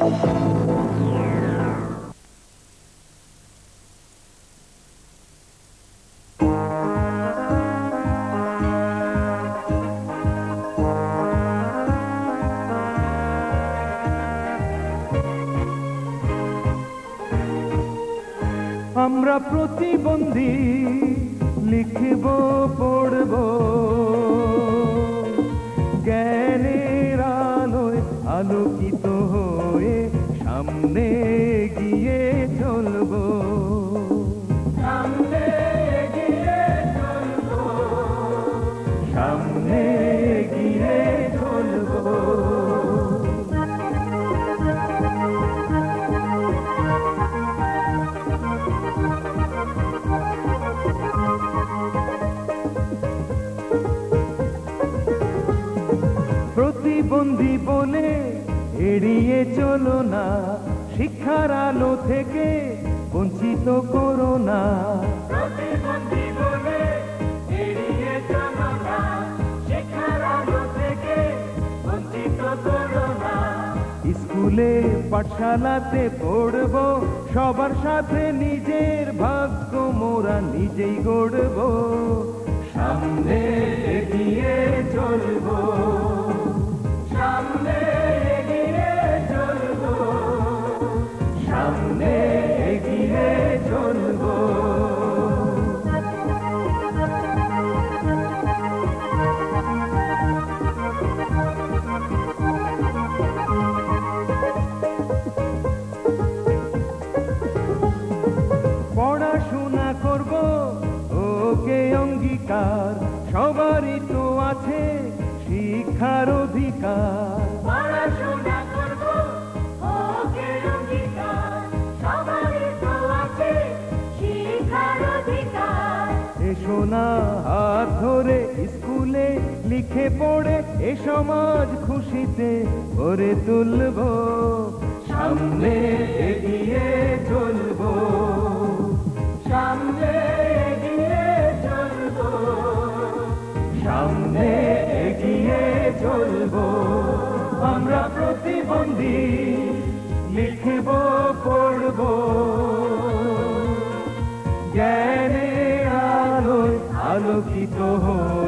আমরা প্রতিবন্ধী লিখব পড়ব জ্ঞানের আলোয় আলোকিত হয়ে সামনে গিয়ে চলব, সামনে গিয়ে চলব, সামনে গিয়ে চলব। প্রতিবন্ধী বলে এড়িয়ে চলো না, শিক্ষার আলো থেকে বঞ্চিত করো না। প্রতিবন্ধী বলে এড়িয়ে চলো না, শিক্ষার আলো থেকে বঞ্চিত করো না। স্কুলে পাঠশালাতে পড়ব, সবার সাথে নিজের ভাগ্য মোরা নিজেই গড়ব, সামনে এগিয়ে চলব, সামনে এগিয়ে চলব, সামনে এগিয়ে চলব। পড়াশোনা করব ওকে অঙ্গীকার, সবারই তো আছে শিক্ষার অধিকার। পড়াশোনা করব ওকে অঙ্গীকার, সবারই তো আছে শিক্ষার অধিকার। এসো না হাত ধরে স্কুলে লিখে পড়ে এ সমাজ খুশিতে ভরে তুলব, সামনে এগিয়ে চলব, সামনে এগিয়ে চলব, সামনে এগিয়ে চলব। আমরা প্রতিবন্ধী লিখব পড়ব জ্ঞানের আলোয় আলোকিত হয়ে